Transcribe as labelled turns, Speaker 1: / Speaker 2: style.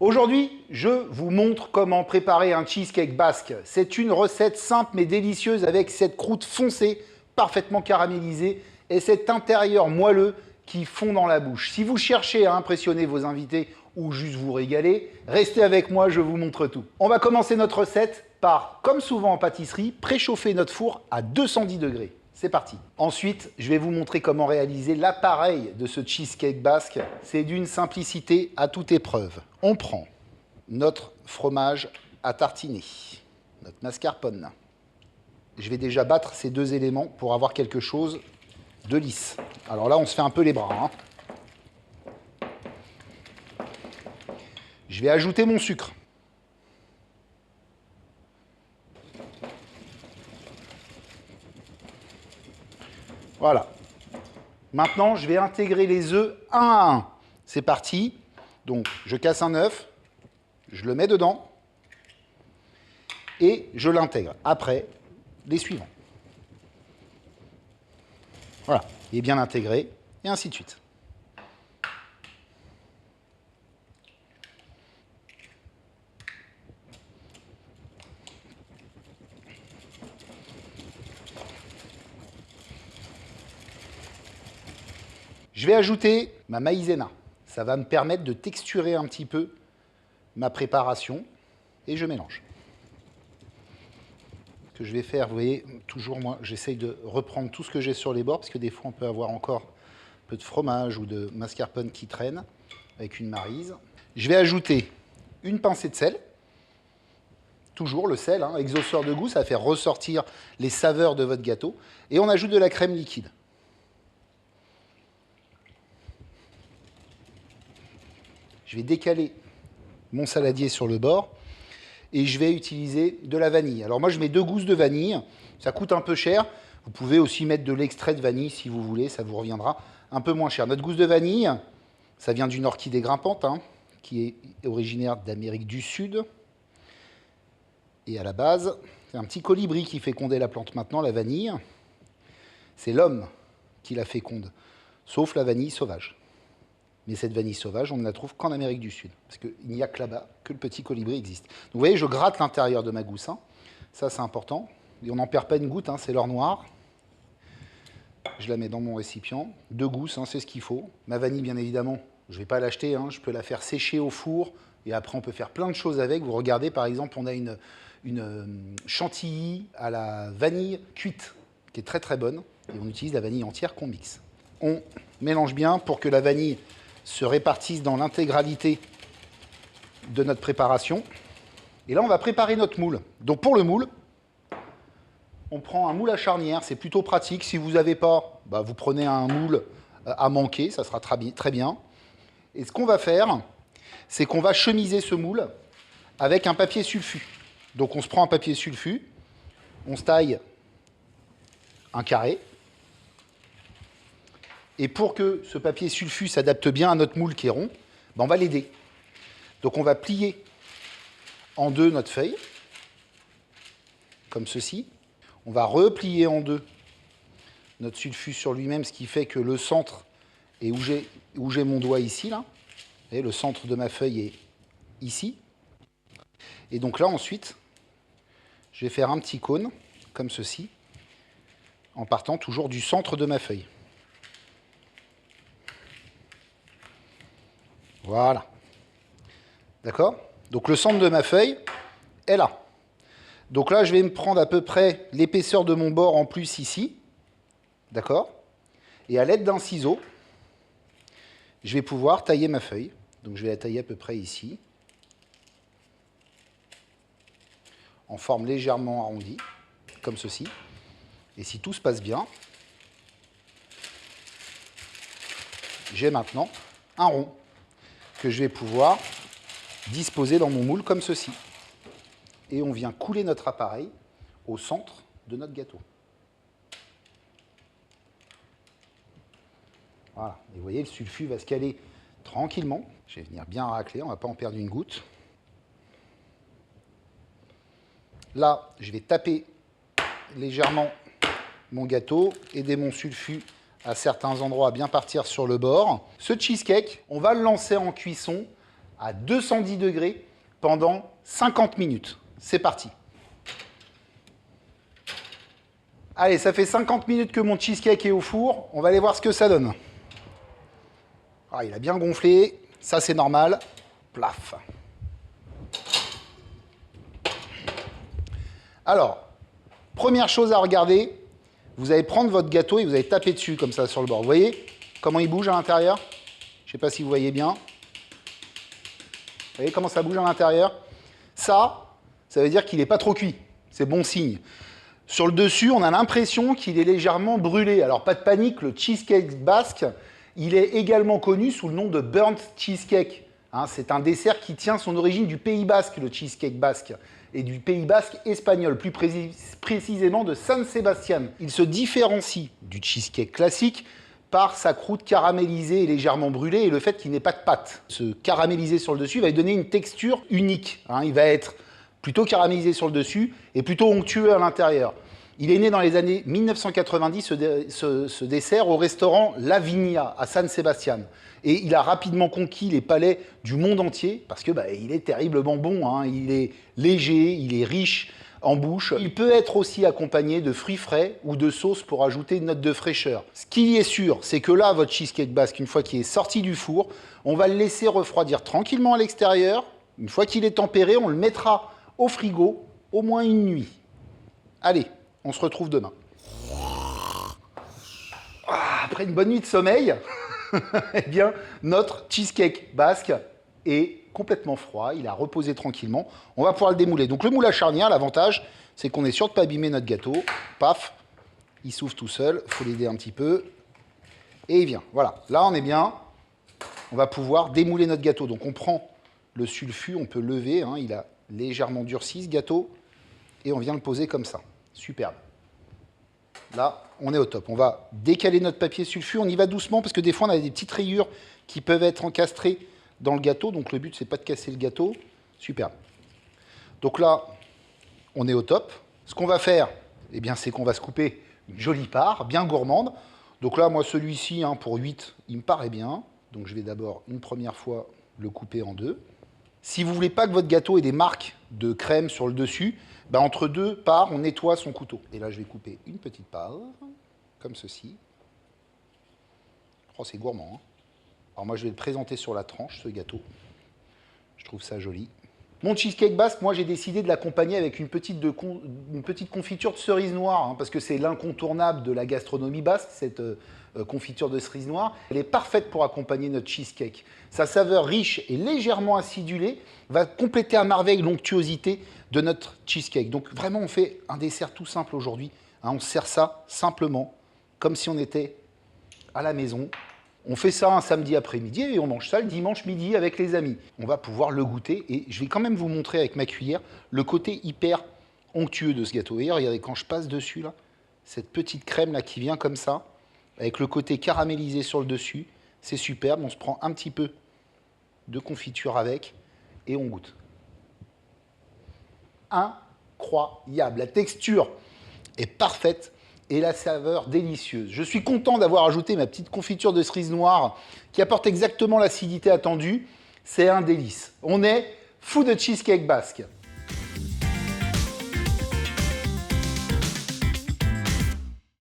Speaker 1: Aujourd'hui, je vous montre comment préparer un cheesecake basque. C'est une recette simple mais délicieuse avec cette croûte foncée, parfaitement caramélisée et cet intérieur moelleux qui fond dans la bouche. Si vous cherchez à impressionner vos invités ou juste vous régaler, restez avec moi, je vous montre tout. On va commencer notre recette par, comme souvent en pâtisserie, préchauffer notre four à 210 degrés. C'est parti. Ensuite, je vais vous montrer comment réaliser l'appareil de ce cheesecake basque. C'est d'une simplicité à toute épreuve. On prend notre fromage à tartiner, notre mascarpone. Je vais déjà battre ces deux éléments pour avoir quelque chose de lisse. Alors là, on se fait un peu les bras. Je vais ajouter mon sucre. Voilà. Maintenant, je vais intégrer les œufs un à un. C'est parti. Donc, je casse un œuf, je le mets dedans et je l'intègre. Après, les suivants. Voilà. Il est bien intégré et ainsi de suite. Je vais ajouter ma maïzena. Ça va me permettre de texturer un petit peu ma préparation et je mélange. Ce que je vais faire, vous voyez, toujours moi, j'essaye de reprendre tout ce que j'ai sur les bords parce que des fois on peut avoir encore un peu de fromage ou de mascarpone qui traîne avec une maryse. Je vais ajouter une pincée de sel. Toujours le sel, exauceur de goût, ça va faire ressortir les saveurs de votre gâteau. Et on ajoute de la crème liquide. Je vais décaler mon saladier sur le bord et je vais utiliser de la vanille. Alors moi, je mets 2 gousses de vanille. Ça coûte un peu cher. Vous pouvez aussi mettre de l'extrait de vanille si vous voulez. Ça vous reviendra un peu moins cher. Notre gousse de vanille, ça vient d'une orchidée grimpante qui est originaire d'Amérique du Sud. Et à la base, c'est un petit colibri qui fécondait la plante. Maintenant, la vanille, c'est l'homme qui la féconde, sauf la vanille sauvage. Mais cette vanille sauvage, on ne la trouve qu'en Amérique du Sud, parce qu'il n'y a que là-bas que le petit colibri existe. Donc vous voyez, je gratte l'intérieur de ma gousse. Ça, c'est important. Et on n'en perd pas une goutte, c'est l'or noir. Je la mets dans mon récipient. 2 gousses, c'est ce qu'il faut. Ma vanille, bien évidemment, je ne vais pas l'acheter. Je peux la faire sécher au four. Et après, on peut faire plein de choses avec. Vous regardez, par exemple, on a une chantilly à la vanille cuite, qui est très très bonne. Et on utilise la vanille entière qu'on mixe. On mélange bien pour que la vanille se répartissent dans l'intégralité de notre préparation. Et là, on va préparer notre moule. Donc pour le moule, on prend un moule à charnière, c'est plutôt pratique. Si vous n'avez pas, vous prenez un moule à manquer, ça sera très bien. Et ce qu'on va faire, c'est qu'on va chemiser ce moule avec un papier sulfu. Donc on se prend un papier sulfu, on se taille un carré. Et pour que ce papier sulfu s'adapte bien à notre moule qui est rond, on va l'aider. Donc on va plier en deux notre feuille, comme ceci. On va replier en deux notre sulfu sur lui-même, ce qui fait que le centre est où j'ai mon doigt ici, là. Et le centre de ma feuille est ici. Et donc là, ensuite, je vais faire un petit cône, comme ceci, en partant toujours du centre de ma feuille. Voilà. D'accord? Donc le centre de ma feuille est là. Donc là, je vais me prendre à peu près l'épaisseur de mon bord en plus ici. D'accord? Et à l'aide d'un ciseau, je vais pouvoir tailler ma feuille. Donc je vais la tailler à peu près ici, en forme légèrement arrondie, comme ceci. Et si tout se passe bien, j'ai maintenant un rond que je vais pouvoir disposer dans mon moule comme ceci. Et on vient couler notre appareil au centre de notre gâteau. Voilà, et vous voyez, le sulfu va se caler tranquillement. Je vais venir bien racler, on ne va pas en perdre une goutte. Là, je vais taper légèrement mon gâteau, aider mon sulfu à certains endroits à bien partir sur le bord. Ce cheesecake, on va le lancer en cuisson à 210 degrés pendant 50 minutes. C'est parti. Allez, ça fait 50 minutes que mon cheesecake est au four. On va aller voir ce que ça donne. Ah, il a bien gonflé. Ça, c'est normal. Plaf. Alors, première chose à regarder, vous allez prendre votre gâteau et vous allez taper dessus comme ça sur le bord. Vous voyez comment il bouge à l'intérieur? Je ne sais pas si vous voyez bien. Vous voyez comment ça bouge à l'intérieur? Ça veut dire qu'il n'est pas trop cuit. C'est bon signe. Sur le dessus, on a l'impression qu'il est légèrement brûlé. Alors, pas de panique, le cheesecake basque, il est également connu sous le nom de burnt cheesecake. Hein, c'est un dessert qui tient son origine du Pays basque, le cheesecake basque, et du Pays basque espagnol, plus précisément de San Sebastián. Il se différencie du cheesecake classique par sa croûte caramélisée et légèrement brûlée et le fait qu'il n'ait pas de pâte. Ce caramélisé sur le dessus va lui donner une texture unique. Hein, il va être plutôt caramélisé sur le dessus et plutôt onctueux à l'intérieur. Il est né dans les années 1990, ce dessert, au restaurant La Vigna, à San Sebastián. Et il a rapidement conquis les palais du monde entier, parce que il est terriblement bon, hein. Il est léger, il est riche en bouche. Il peut être aussi accompagné de fruits frais ou de sauce pour ajouter une note de fraîcheur. Ce qui est sûr, c'est que là, votre cheesecake basque, une fois qu'il est sorti du four, on va le laisser refroidir tranquillement à l'extérieur. Une fois qu'il est tempéré, on le mettra au frigo au moins une nuit. Allez, on se retrouve demain. Après une bonne nuit de sommeil, eh bien, notre cheesecake basque est complètement froid. Il a reposé tranquillement. On va pouvoir le démouler. Donc le moule à charnière, l'avantage, c'est qu'on est sûr de ne pas abîmer notre gâteau. Paf, il s'ouvre tout seul. Il faut l'aider un petit peu. Et il vient. Voilà, là on est bien. On va pouvoir démouler notre gâteau. Donc on prend le sulfure, on peut lever. Hein, il a légèrement durci ce gâteau. Et on vient le poser comme ça. Superbe. Là, on est au top. On va décaler notre papier sulfure. On y va doucement parce que des fois, on a des petites rayures qui peuvent être encastrées dans le gâteau. Donc, le but, c'est pas de casser le gâteau. Superbe. Donc là, on est au top. Ce qu'on va faire, eh bien, c'est qu'on va se couper une jolie part, bien gourmande. Donc là, moi, celui-ci, hein, pour 8, il me paraît bien. Donc, je vais d'abord, une première fois, le couper en deux. Si vous ne voulez pas que votre gâteau ait des marques de crème sur le dessus, entre deux parts, on nettoie son couteau. Et là, je vais couper une petite part, comme ceci. Oh, c'est gourmand. Hein. Alors moi, je vais le présenter sur la tranche, ce gâteau. Je trouve ça joli. Mon cheesecake basque, moi, j'ai décidé de l'accompagner avec une petite confiture de cerise noire, hein, parce que c'est l'incontournable de la gastronomie basque, cette confiture de cerise noire. Elle est parfaite pour accompagner notre cheesecake. Sa saveur riche et légèrement acidulée va compléter à merveille l'onctuosité de notre cheesecake. Donc vraiment, on fait un dessert tout simple aujourd'hui. Hein, on sert ça simplement, comme si on était à la maison. On fait ça un samedi après-midi et on mange ça le dimanche midi avec les amis. On va pouvoir le goûter et je vais quand même vous montrer avec ma cuillère le côté hyper onctueux de ce gâteau. Et regardez, quand je passe dessus, là, cette petite crème là qui vient comme ça, avec le côté caramélisé sur le dessus, c'est superbe. On se prend un petit peu de confiture avec et on goûte. Incroyable. La texture est parfaite et la saveur délicieuse. Je suis content d'avoir ajouté ma petite confiture de cerise noire qui apporte exactement l'acidité attendue. C'est un délice. On est fou de cheesecake basque.